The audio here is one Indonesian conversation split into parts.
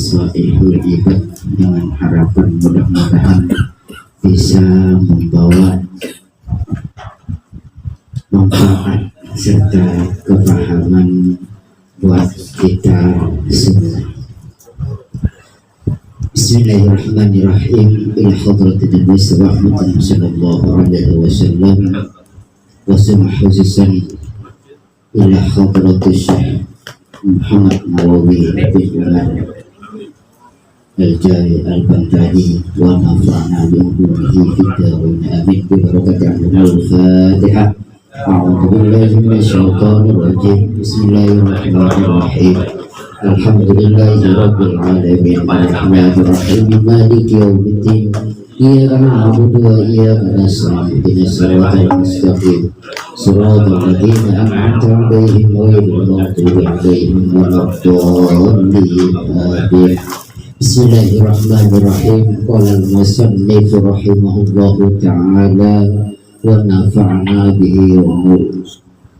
salihul ibad dengan harapan mudah-mudahan bisa membawa manfaat serta kefahaman buat kita semua. Bismillahirrahmanirrahim. Ila hadratin Nabi sallallahu alaihi wasallam wa khususan ila hadratin Syekh Muhammad Nawawi bin Umar Al-Jari Al-Bantani wa nafa'na bi umurihi fid darin amin bi barakati al-Fatihah. A'udzu billahi minasyaitonir rajim. Bismillahirrahmanirrahim. Alhamdulillahi rabbil alamin arrahmanir rahim maliki yaumiddin iyyaka na'budu wa iyyaka nasta'in ihdinas siratal mustaqim siratal ladzina an'amta 'alaihim ghairil maghdubi 'alaihim waladdallin amin. Bismillahirrahmanirrahim. Qala al-musannif rahimahullahu ta'ala wa nafa'na bihi wa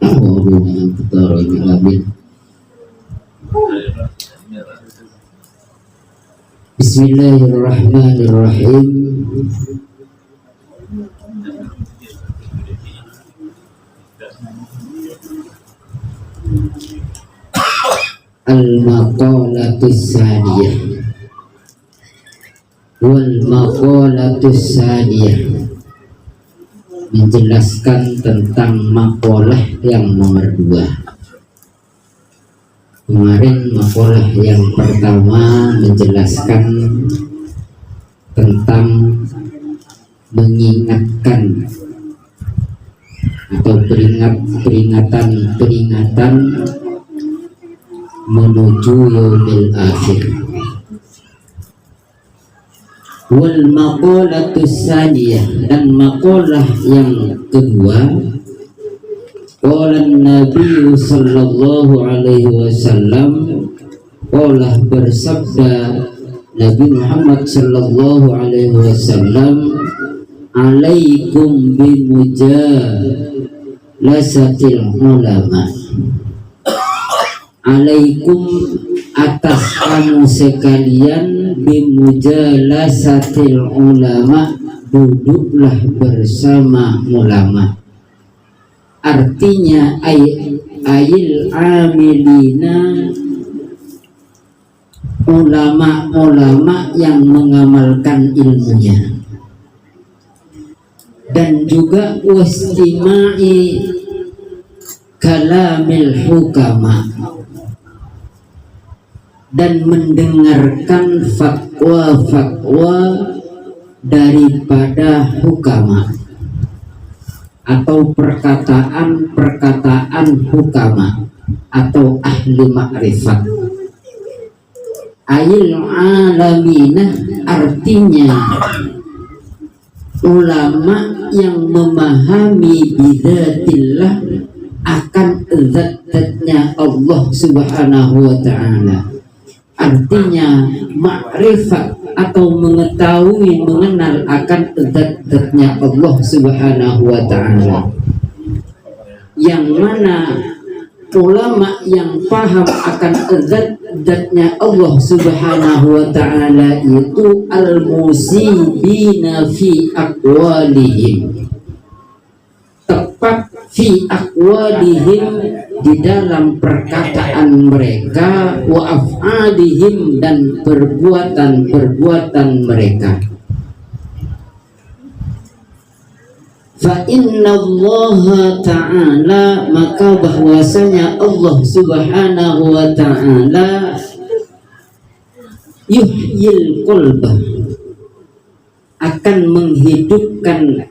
ulumuhu fid amin. Bismillahirrahmanirrahim. Al-maqalatus saniyah wal maqalatus saniyah, menjelaskan tentang maqalah yang nomor 2. Kemarin maqalah yang pertama menjelaskan tentang mengingatkan atau peringatan menuju yaumil akhir. Wal maqalatus saniyah, dan maqalah yang kedua, qala Nabi sallallahu alaihi wasallam, qala bersabda Nabi Muhammad sallallahu alaihi wasallam, alaikum bimujalasatil ulama. Alaikum, atas kamu sekalian, bimujalasatil ulama, duduklah bersama ulama. Artinya ayil amilina, ulama-ulama yang mengamalkan ilmunya, dan juga wastimai kalamil hukama, dan mendengarkan fatwa-fatwa daripada hukama atau perkataan-perkataan hukama atau ahli makrifat. Ayil alamina, artinya ulama yang memahami bidatillah, akan zat-zatnya Allah subhanahu wa ta'ala. Artinya makrifat atau mengetahui, mengenal akan zat-zatnya Allah subhanahu wa ta'ala, yang mana ulama yang paham akan zat-zatnya Allah subhanahu wa ta'ala itu al-musibina fi aqwalihim, tepat fi aqwalihim, di dalam perkataan mereka, wa af'alihim, dan perbuatan-perbuatan mereka. Fa inna Allah ta'ala, maka bahwasanya Allah subhanahu wa ta'ala yuhyil qalba, akan menghidupkan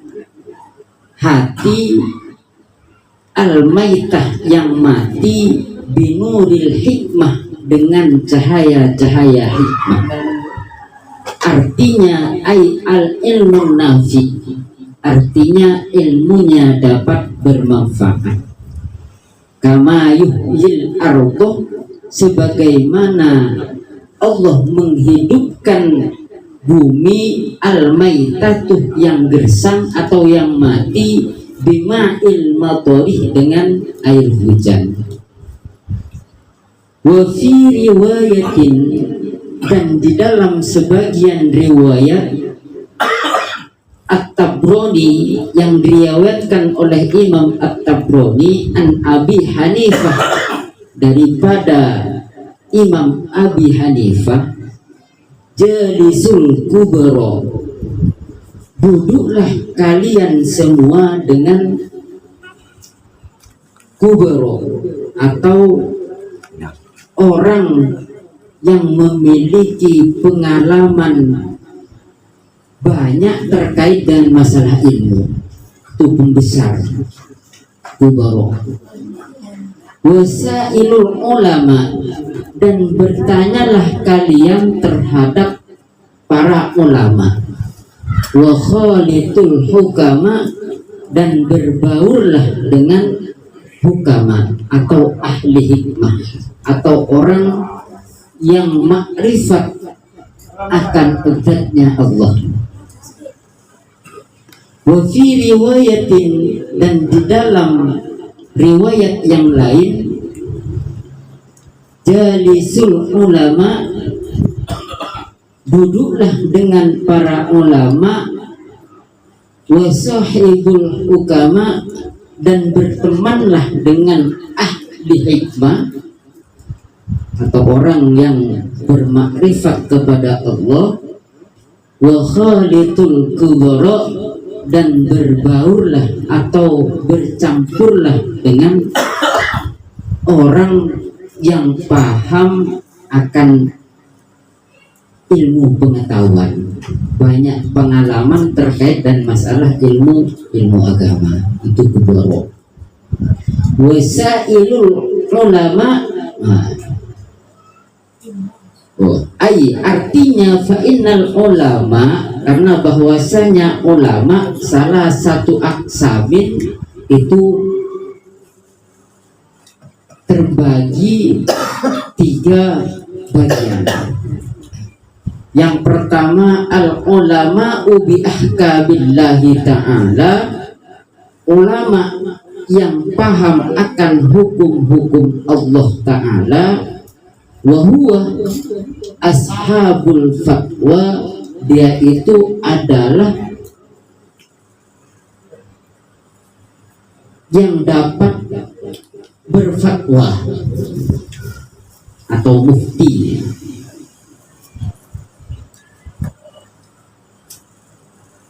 hati al-maitah, yang mati, binuril hikmah, dengan cahaya-cahaya hikmah. Artinya al-ilmun nafi, artinya ilmunya dapat bermanfaat. Kama yuhyil ardoh, sebagaimana Allah menghidupkan bumi al-maitatuh, yang gersang atau yang mati, bima'il matorih, dengan air hujan. Wa fi riwayatin, Dan di dalam sebagian riwayat At-Tabrani yang diriwayatkan oleh Imam At-Tabrani an Abi Hanifah, daripada Imam Abi Hanifah, jalisul kubra, duduklah kalian semua dengan kubra atau orang yang memiliki pengalaman banyak terkait dengan masalah ilmu, itu pembesar kubara. Wasailul ulama, dan bertanyalah kalian terhadap para ulama. Wa khalitul hukama, dan berbaurlah dengan hukama atau ahli hikmah atau orang yang makrifat akan zatnya Allah. Wa fi riwayatin, dan di dalam riwayat yang lain, jalisul ulama, duduklah dengan para ulama, wa sahibul hukama, dan bertemanlah dengan ahli hikmah atau orang yang bermakrifat kepada Allah, wa khalitul kubara, dan berbaurlah atau bercampurlah dengan orang yang paham akan ilmu pengetahuan, banyak pengalaman terkait dan masalah ilmu agama, itu kubara. Wasailul ulama, artinya fa'innal ulama, karena bahwasanya ulama salah satu aksamin itu terbagi 3 bagian. Yang pertama, al ulama bi ahkamillahi ta'ala, ulama yang paham akan hukum-hukum Allah Ta'ala. Wa huwa ashabul fatwa, dia itu adalah yang dapat berfatwa atau mufti.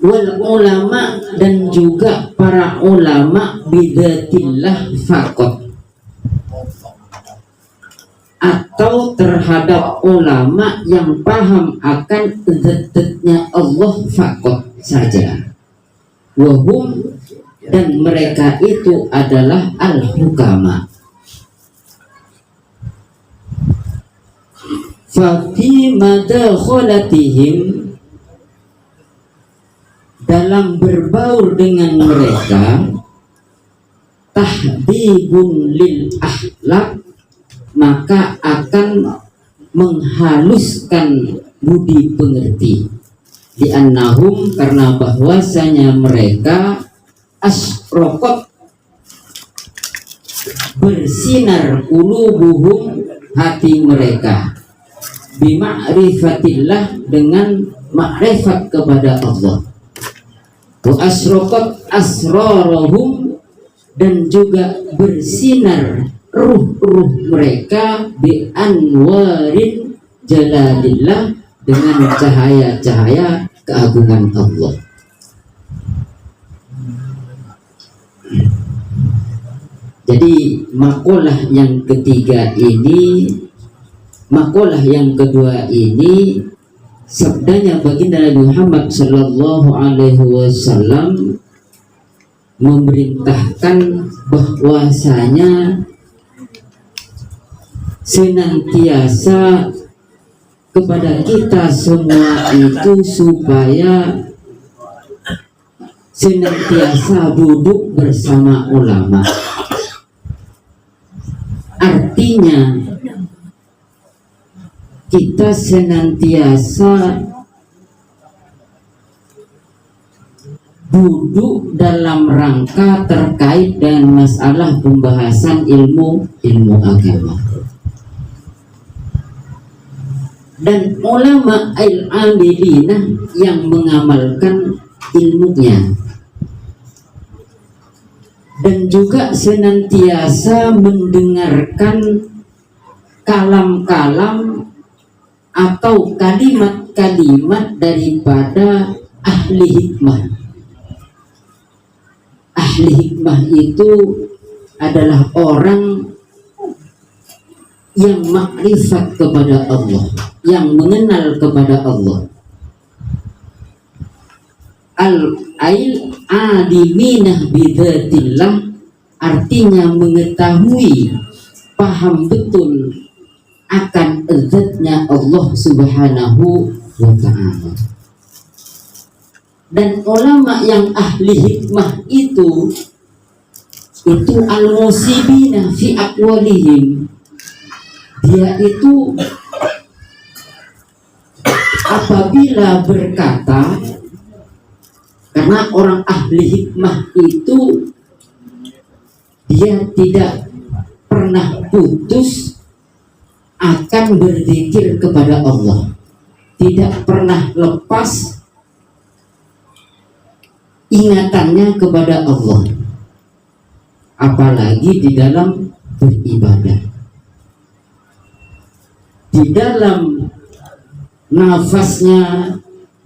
Wal ulama, dan juga para ulama bidatillah faqat, atau terhadap ulama yang paham akan zat-zatnya Allah faqat saja. Wahum, dan mereka itu adalah al-hukama. Fa fi madakhalatihim, dalam berbaur dengan mereka, tahdibun lil akhlak, maka akan menghaluskan budi pengerti. Di annahum, karena bahwasanya mereka asrokot, bersinar qulubuhum, hati mereka, bima'rifatillah, dengan makrifat kepada Allah. Wa asrokot asrarahum, dan juga bersinar ruh-ruh mereka bi anwarin jalalillah, dengan cahaya-cahaya keagungan Allah. Jadi makalah yang ketiga ini, makalah yang kedua ini, sabdanya baginda Nabi Muhammad sallallahu alaihi wasallam memerintahkan bahwasanya senantiasa kepada kita semua itu supaya senantiasa duduk bersama ulama. Artinya kita senantiasa duduk dalam rangka terkait dengan masalah pembahasan ilmu agama. dan ulama al-amilina yang mengamalkan ilmunya, dan juga senantiasa mendengarkan kalam-kalam atau kalimat-kalimat daripada ahli hikmah. Ahli hikmah itu adalah orang yang makrifat kepada Allah, yang mengenal kepada Allah. Al-aliminah bidzatillah artinya mengetahui, paham betul akan zatnya Allah Subhanahu wa ta'ala. Dan ulama yang ahli hikmah itu al-musibina fi aqwalihim, dia itu apabila berkata, karena orang ahli hikmah itu dia tidak pernah putus akan berzikir kepada Allah, tidak pernah lepas ingatannya kepada Allah, apalagi di dalam beribadah, di dalam nafasnya,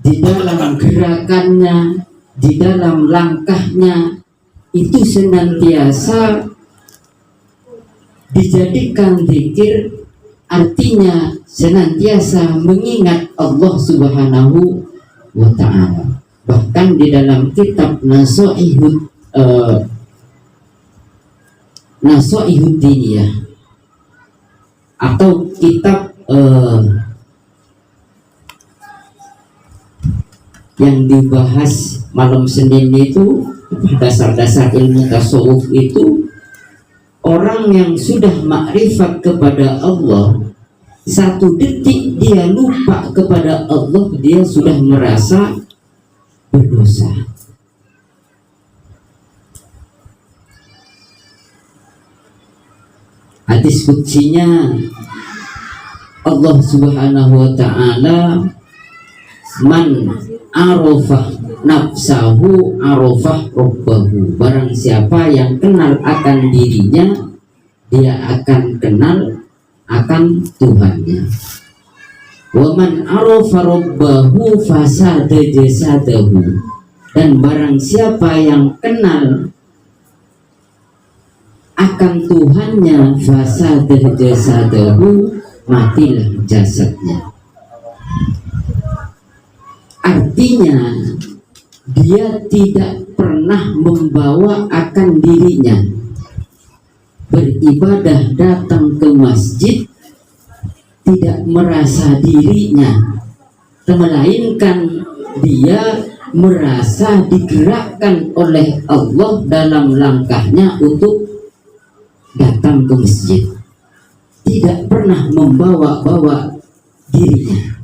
di dalam gerakannya, di dalam langkahnya, itu senantiasa dijadikan zikir, artinya senantiasa mengingat Allah Subhanahu wa ta'ala. Bahkan di dalam kitab Nasoihud Diniyah atau kitab yang dibahas malam Senin itu, dasar-dasar ilmu tasawuf itu, orang yang sudah makrifat kepada Allah, satu detik dia lupa kepada Allah, dia sudah merasa berdosa. Hadis kutsinya Allah Subhanahu wa ta'ala, man arafah nafsahu arafah rabbahu, barang siapa yang kenal akan dirinya, dia akan kenal akan Tuhannya. Wa man arafa rabbahu fasada jasadahu, dan barang siapa yang kenal akan Tuhannya, fasada jasadahu, matilah jasadnya. Artinya dia tidak pernah membawa akan dirinya beribadah, datang ke masjid, tidak merasa dirinya, melainkan dia merasa digerakkan oleh Allah dalam langkahnya untuk datang ke masjid, tidak pernah membawa-bawa dirinya.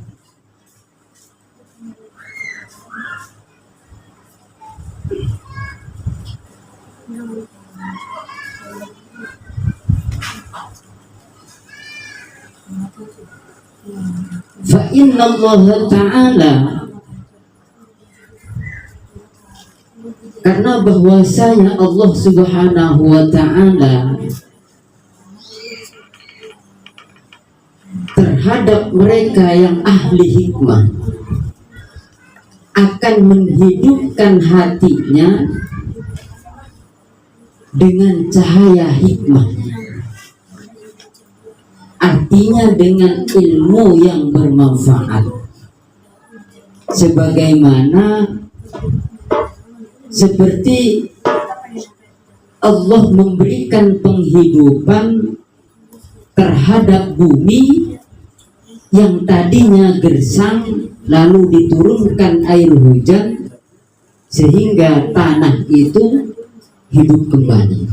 Fa inna Allah ta'ala, karena bahwasanya Allah Subhanahu wa ta'ala terhadap mereka yang ahli hikmah akan menghidupkan hatinya dengan cahaya hikmahnya, artinya dengan ilmu yang bermanfaat, sebagaimana seperti Allah memberikan penghidupan terhadap bumi yang tadinya gersang, lalu diturunkan air hujan sehingga tanah itu hidup kembali.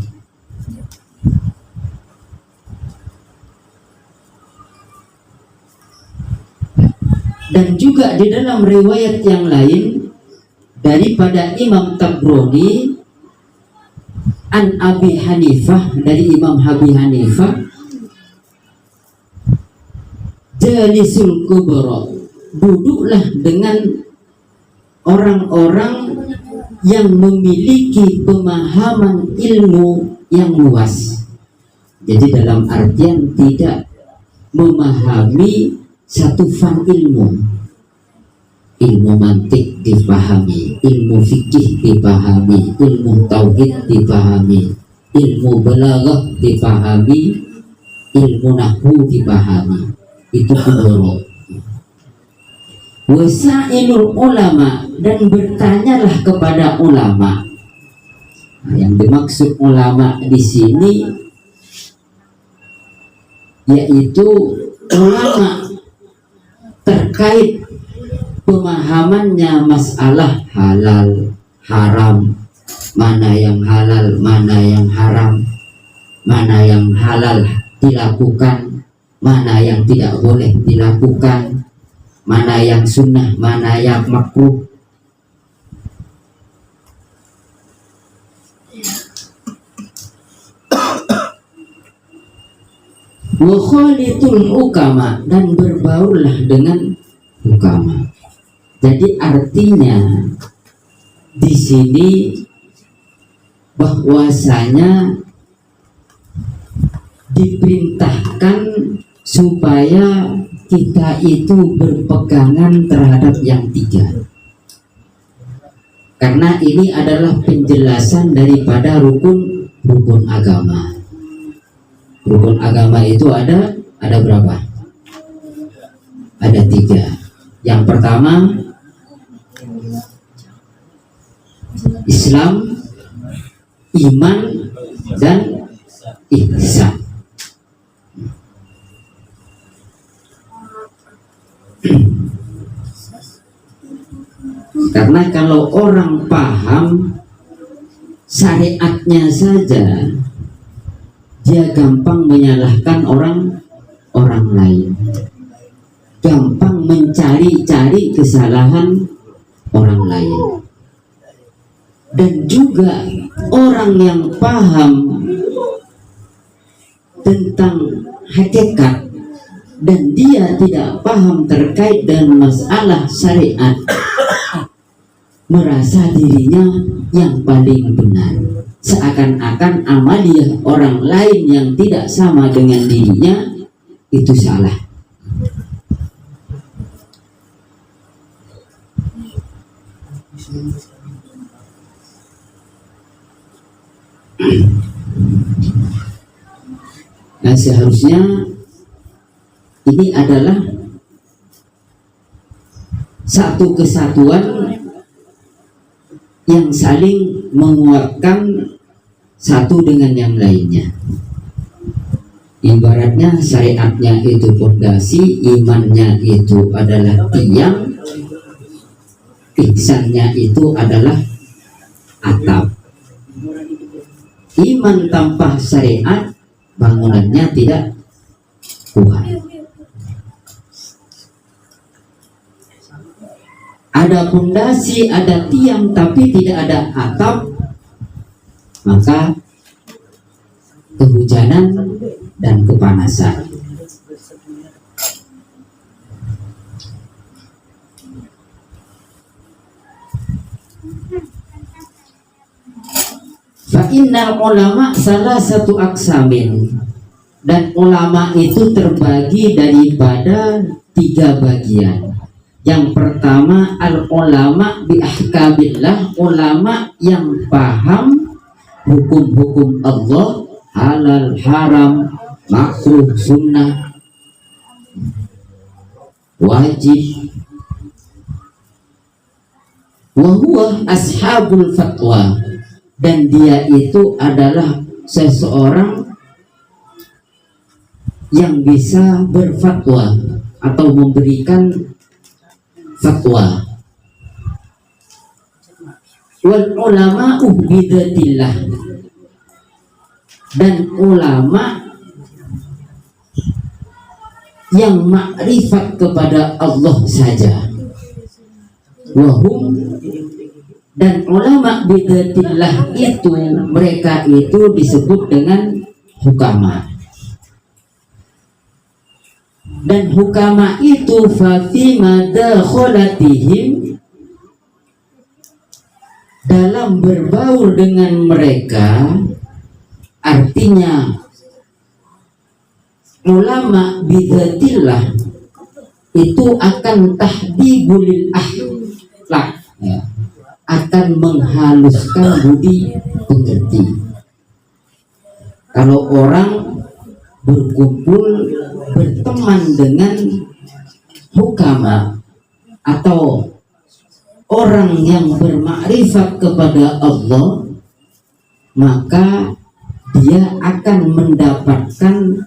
Dan juga di dalam riwayat yang lain daripada Imam Tabrani an Abi Hanifah, dari Imam Abi Hanifah, jalisul kubra, duduklah dengan orang-orang yang memiliki pemahaman ilmu yang luas. Jadi dalam artian tidak memahami satu fan ilmu. Ilmu mantik dipahami, ilmu fikih dipahami, ilmu tauhid dipahami, ilmu balaghah dipahami, ilmu nahwu dipahami. Itu kudoro. Wasailul ulama, dan bertanyalah kepada ulama. Nah, yang dimaksud ulama di sini yaitu ulama terkait pemahamannya masalah halal, haram, mana yang halal, mana yang haram, mana yang halal dilakukan, mana yang tidak boleh dilakukan, mana yang sunnah, mana yang makruh. Wa khalitul ukama, dan berbaurlah dengan ukama. Jadi artinya di sini bahwasanya diperintahkan supaya kita itu berpegangan terhadap yang tiga, karena ini adalah penjelasan daripada rukun agama. Rukun agama itu ada berapa? Ada tiga. Yang pertama Islam, iman, dan ihsan. Karena kalau orang paham syariatnya saja, dia gampang menyalahkan orang lain, gampang mencari-cari kesalahan orang lain. Dan juga orang yang paham tentang hakikat dan dia tidak paham terkait dengan masalah syariat, merasa dirinya yang paling benar, seakan-akan amaliyah orang lain yang tidak sama dengan dirinya itu salah. Nah, seharusnya ini adalah satu kesatuan yang saling menguatkan satu dengan yang lainnya. Ibaratnya syariatnya itu fondasi, imannya itu adalah tiang, ihsannya itu adalah atap. Iman tanpa syariat, bangunannya tidak kuat. Ada fondasi, ada tiang, tapi tidak ada atap, maka kehujanan dan kepanasan. Fa'innal ulama salah satu aksamin, dan ulama itu terbagi daripada tiga bagian. Yang pertama al ulama bi ahkamillah, ulama yang paham hukum-hukum Allah, halal, haram, makruh, sunnah, wajib. Wa huwa ashabul fatwa, dan dia itu adalah seseorang yang bisa berfatwa atau memberikan fatwa. Wal ulama bidatillah, dan ulama yang makrifat kepada Allah saja. Wahum, dan ulama bidatillah itu, mereka itu disebut dengan hukama. Dan hukama itu fafi madakholatihim, dalam berbaur dengan mereka, artinya ulama bidzatillah itu akan tahdibulil akhlak, ya, akan menghaluskan budi pekerti. Kalau orang berkumpul berteman dengan hukama atau orang yang bermakrifat kepada Allah, maka dia akan mendapatkan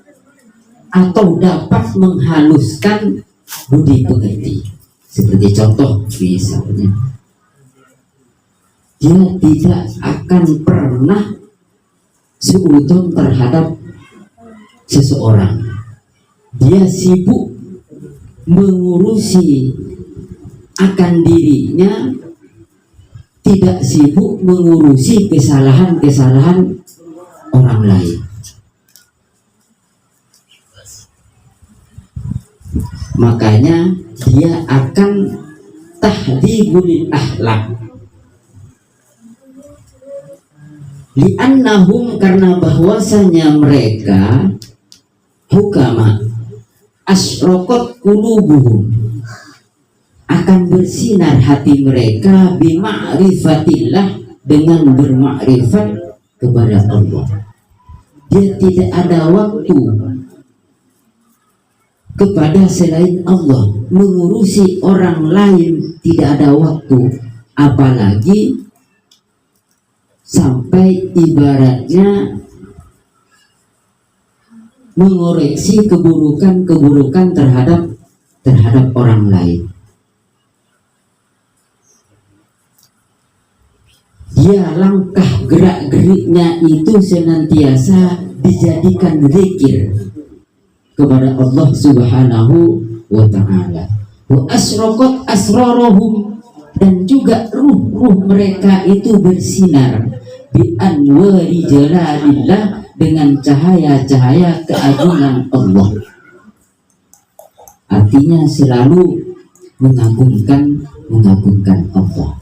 atau dapat menghaluskan budi pekerti. Seperti contoh misalnya, dia tidak akan pernah seudon terhadap seseorang. Dia sibuk mengurusi akan dirinya, tidak sibuk mengurusi kesalahan-kesalahan orang lain. Makanya dia akan tahdibul akhlak. Li'annahum, karena bahwasanya mereka hukama asyraqat qulubuhum, akan bersinar hati mereka bima'rifatillah, dengan bermakrifat kepada Allah. Dia tidak ada waktu kepada selain Allah, mengurusi orang lain tidak ada waktu, apalagi sampai ibaratnya mengoreksi keburukan-keburukan terhadap orang lain. Dia langkah gerak-geriknya itu senantiasa dijadikan zikir kepada Allah Subhanahu wa ta'ala. Wa asraqat asrarahum, dan juga ruh-ruh mereka itu bersinar bi anwari jalalillah, dengan cahaya-cahaya keagungan Allah. Artinya selalu mengagungkan Allah.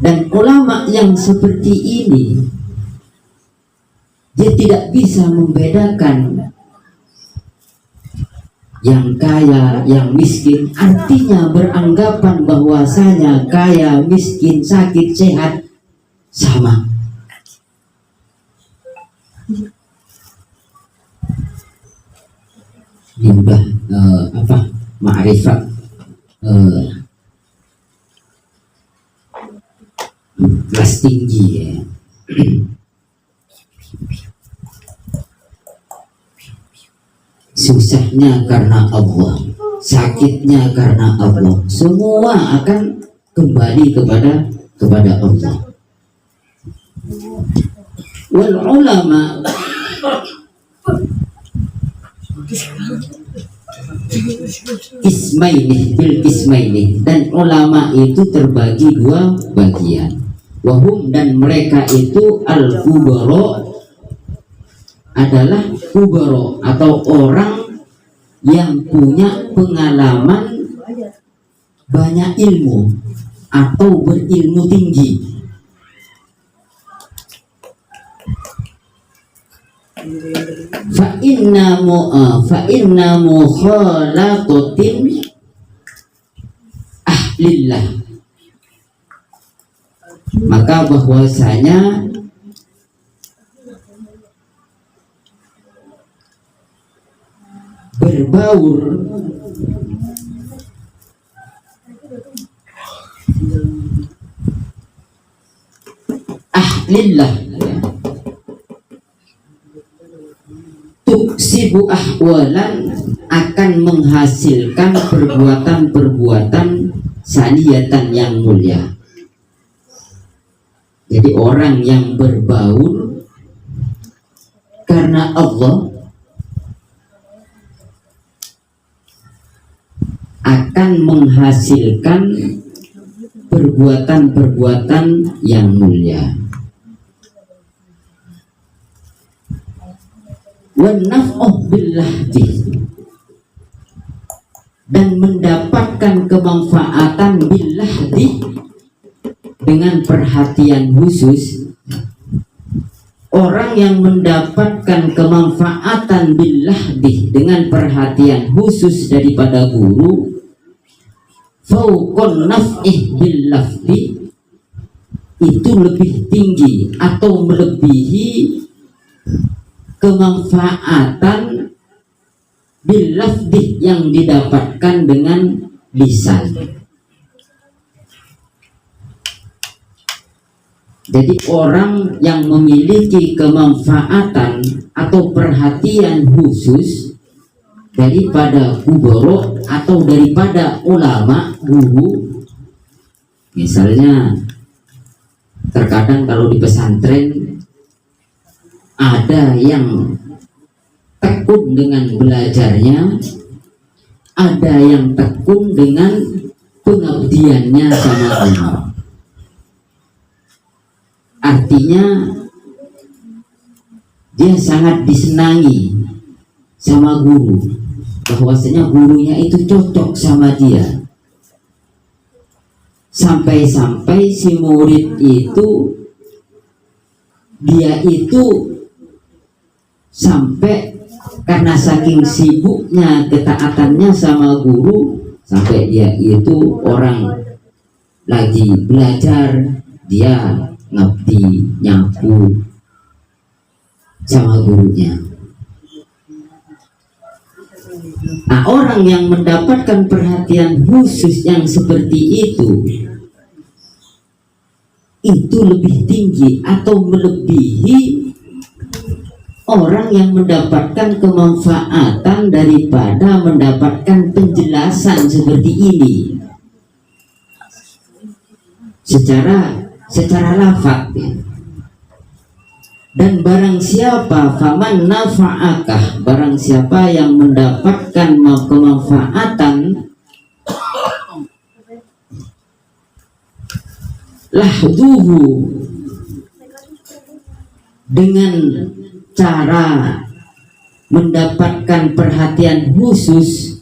Dan ulama yang seperti ini, dia tidak bisa membedakan yang kaya, yang miskin. Artinya beranggapan bahwasanya kaya, miskin, sakit, sehat sama. Ini udah ma'rifat kelas tinggi, ya. Susahnya karena Allah, sakitnya karena Allah, semua akan kembali kepada Allah. Wal ulama ismaini, dan ulama itu terbagi dua bagian. Wahum, dan mereka itu al-kubara, adalah kubara atau orang yang punya pengalaman banyak ilmu atau berilmu tinggi. Fa inna mukhalaqatin ahlillah, maka bahwasanya berbaur ahlillah, tuksibu ahwalan, akan menghasilkan perbuatan-perbuatan saniyatan yang mulia. Jadi orang yang berbaur karena Allah akan menghasilkan perbuatan-perbuatan yang mulia. wan naf'u billahdi, dan mendapatkan kemanfaatan billahdi dengan perhatian khusus. Orang yang mendapatkan kemanfaatan billahdi dengan perhatian khusus daripada guru, fauqon naf'ih billahdi, itu lebih tinggi atau melebihi kemanfaatan billafdi yang didapatkan dengan lisan. Jadi orang yang memiliki kemanfaatan atau perhatian khusus daripada kuboro atau daripada ulama guru, misalnya terkadang kalau di pesantren ada yang tekun dengan belajarnya, ada yang tekun dengan pengabdiannya sama guru. Artinya dia sangat disenangi sama guru, bahwasanya gurunya itu cocok sama dia. Sampai-sampai si murid itu, dia itu sampai karena saking sibuknya ketaatannya sama guru, sampai dia itu orang lagi belajar, dia ngabdi nyapu sama gurunya. Nah, orang yang mendapatkan perhatian khusus yang seperti itu lebih tinggi atau melebihi orang yang mendapatkan kemanfaatan daripada mendapatkan penjelasan seperti ini secara lafaz. Dan barang siapa, faman nafa'akah, barang siapa yang mendapatkan kemanfaatan lahduhu, dengan cara mendapatkan perhatian khusus,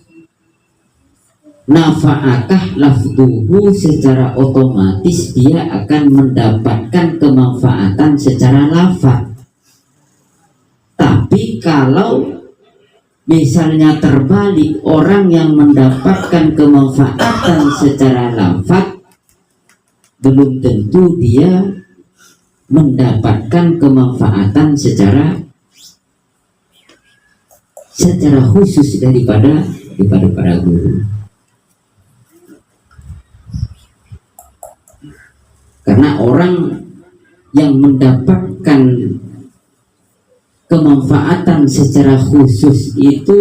nafa'akah lafduhu, secara otomatis dia akan mendapatkan kemanfaatan secara lafaz. Tapi kalau misalnya terbalik, orang yang mendapatkan kemanfaatan secara lafaz, belum tentu dia mendapatkan kemanfaatan secara khusus daripada para guru. Karena orang yang mendapatkan kemanfaatan secara khusus itu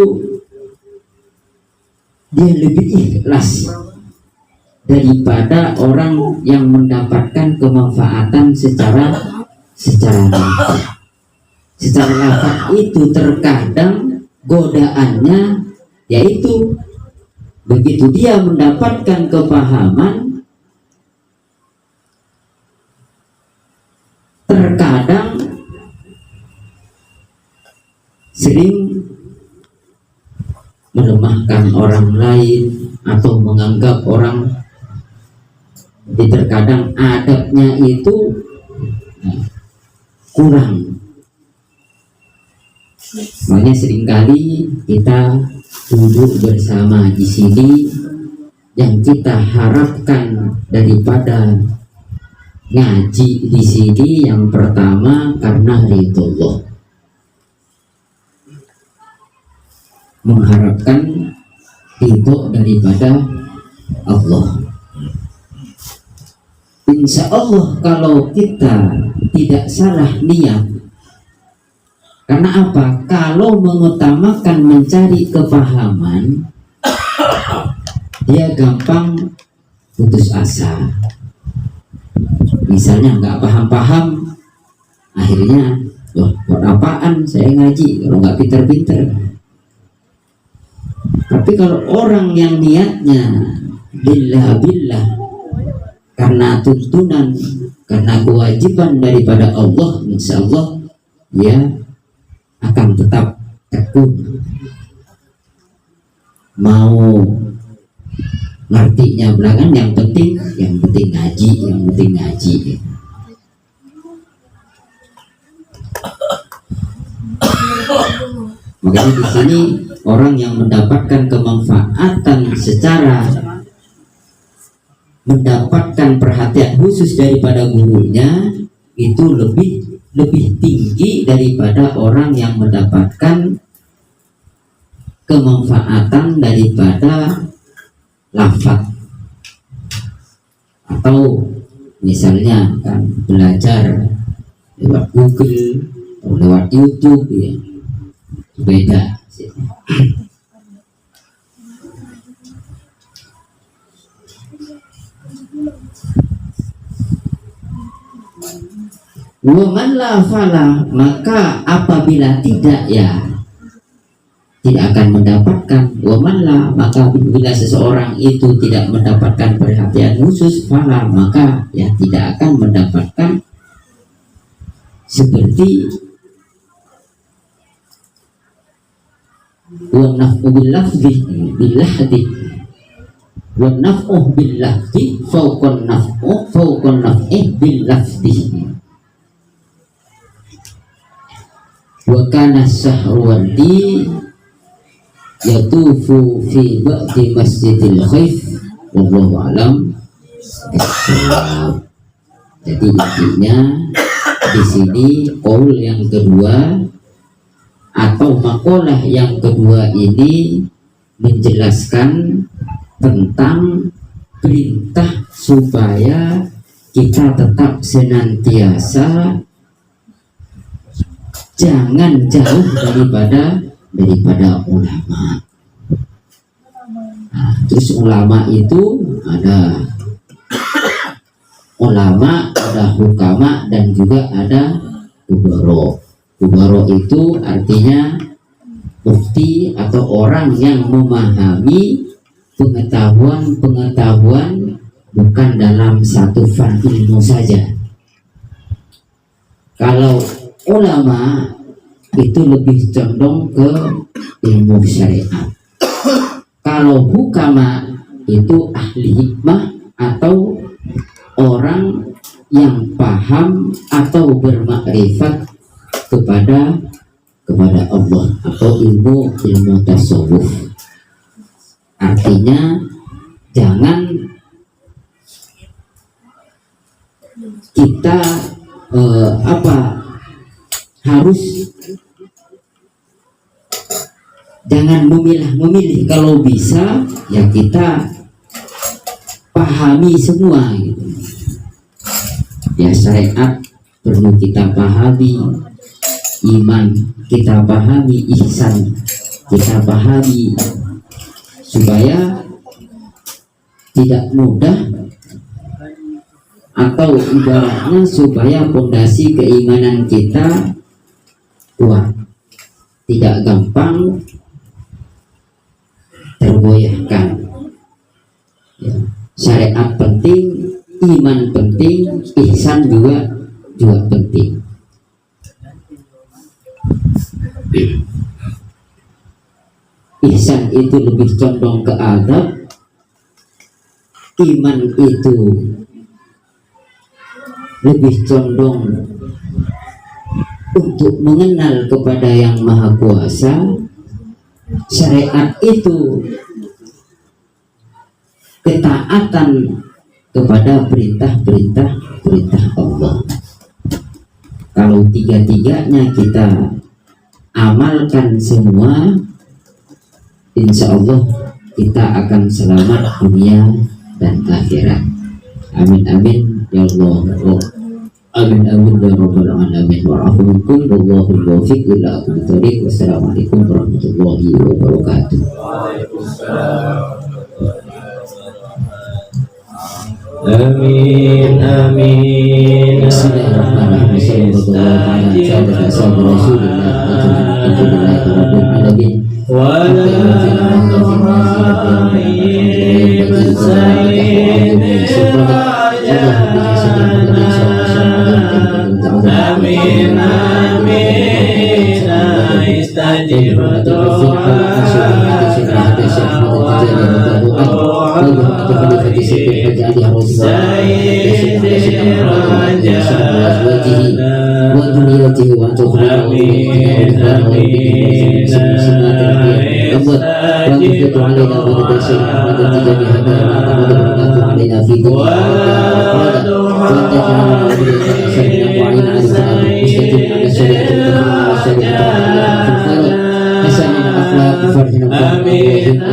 dia lebih ikhlas daripada orang yang mendapatkan kemanfaatan secara lafaz. Secara lafaz itu terkadang godaannya yaitu begitu dia mendapatkan kepahaman, terkadang sering melemahkan orang lain atau menganggap orang, terkadang adabnya itu kurang. Makanya seringkali kita duduk bersama di sini, yang kita harapkan daripada ngaji di sini yang pertama karena ridho Allah, mengharapkan ridho daripada Allah. Insya Allah kalau kita tidak salah niat, karena apa? Kalau mengutamakan mencari kepahaman, dia gampang putus asa. Misalnya nggak paham-paham, akhirnya buat apaan saya ngaji kalau nggak pinter-pinter. Tapi kalau orang yang niatnya billah karena tuntunan, karena kewajiban daripada Allah, insya Allah dia akan tetap tekun, mau ngertinya belakangan, yang penting ngaji, yang penting ngaji. Makanya di sini orang yang mendapatkan kemanfaatan secara mendapatkan perhatian khusus daripada gurunya itu lebih tinggi daripada orang yang mendapatkan kemanfaatan daripada lafaz. Atau misalnya kan belajar lewat Google atau lewat YouTube ya, beda. Waman la fala, maka apabila tidak ya tidak akan mendapatkan. Waman la, maka bila seseorang itu tidak mendapatkan perhatian khusus, fala, maka ya tidak akan mendapatkan seperti wa naf'u bil lafzi bil lahdi wa naf'u bil lafzi fawqan naf'i bil lafzi. Wa kana Sahrawardi yatufu fi ba'di masjidil khaif wallahu alam. Jadi intinya di sini qaul yang kedua atau makalah yang kedua ini menjelaskan tentang perintah supaya kita tetap senantiasa jangan jauh daripada ulama. Nah, terus ulama itu ada ulama, ada hukama, dan juga ada kubaro. Kubaro itu artinya mufti atau orang yang memahami pengetahuan bukan dalam satu fan ilmu saja. Kalau ulama itu lebih condong ke ilmu syariat. Kalau hukama itu ahli hikmah atau orang yang paham atau bermakrifat kepada Allah atau ilmu tasawuf. Artinya jangan kita harus jangan memilih, kalau bisa ya kita pahami semua gitu. Ya syariat perlu kita pahami, iman kita pahami, ihsan kita pahami, supaya tidak mudah atau ibaratnya supaya fondasi keimanan kita kuat, tidak gampang tergoyahkan. Ya. Syariat penting, iman penting, ihsan juga penting. Ihsan itu lebih condong ke adab, iman itu lebih condong untuk mengenal kepada yang maha kuasa. Syariat itu ketaatan kepada perintah Allah. Kalau tiga-tiganya kita amalkan semua, insya Allah kita akan selamat dunia dan akhirat. Amin amin ya Allah. Amin amin ya rabbal alamin. Wa'afukum wallahul muwaffiq ila aqwamit thoriq. Wassalamualaikum warahmatullahi wabarakatuh. Waalaikumsalam. Amin amin. Bismillahirrahmanirrahim. Amin amin. خليفة سيد الحج علي وذريته وأن تخلقه وأنفق علينا ولد الشيخ أحمد التجاري هذا وأنفق علينا في ديننا وأن تجعلنا وليا سلمنا وعين علينا مستقيم على الشريعة الشريعة في الخير حسن الأخلاق فرحنا آمين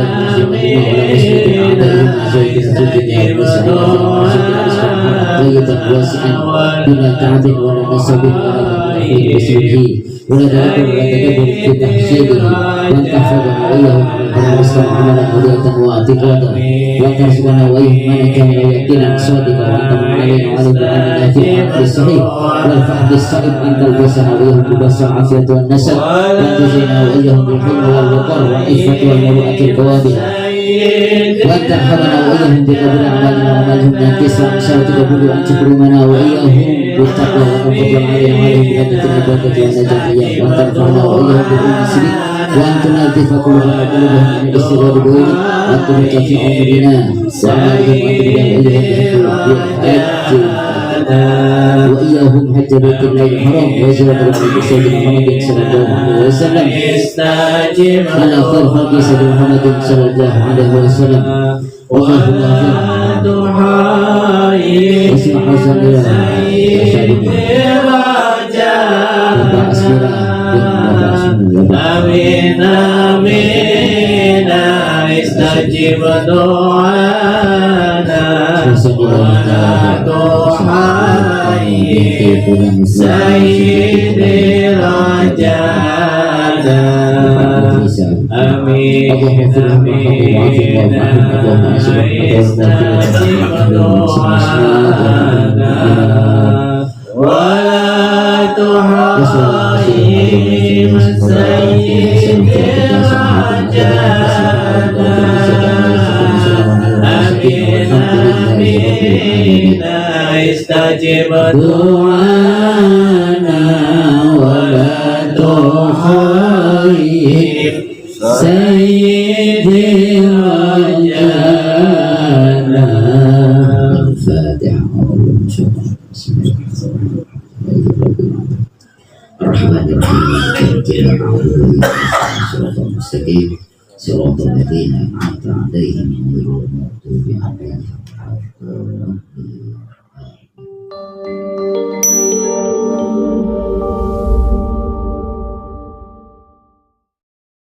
طيبا واسعا بلا تعب ولا نصب ولا بسره ولا تدبر في تحصيله وان تحفظنا واياهم من المسلم عملا مريدا واعتقادا وان ترزقنا واياهم ملكا ويقينا صادقا وانت من علينا وعلى باننا في الحق الصحيح والفهم الصائب ان تلبسنا واياهم بلباس العافيه والنسب وان تزينا واياهم بالحلم والوقار والعفه والمروءه القوابل وأن ترحمنا وإياهم بقبول أعمالنا وأعمالهم من كسر شرط قبول وأن تكرمنا وإياهم بالتقوى وتنفضل علينا وعليهم بهدة العبادة والنجاحية وأن ترفعنا وإياهم بالمسلمين وأن تنظف قلوبنا وقلوبهم من الاستغلال بغيرك وأن تبارك في عمرنا وأعمالهم وأن تبارك وإياهم حتى بيت الله الحرام وزيارة رسول سيدنا محمد صلى الله عليه وسلم على خير خلق سيدنا محمد صلى الله عليه وسلم اللهم اسمع حسن آمين آمين استجب دعانا سيدي رجانا آمين آمين استجب دعانا ولا تحرم سيدي رجانا آمين آمين استجب دعانا ولا تحرم سيدي رجانا. الفاتحة. الرحمن الرحيم صراط المستقيم صراط الذين أنعمت عليهم غير المغضوب عليهم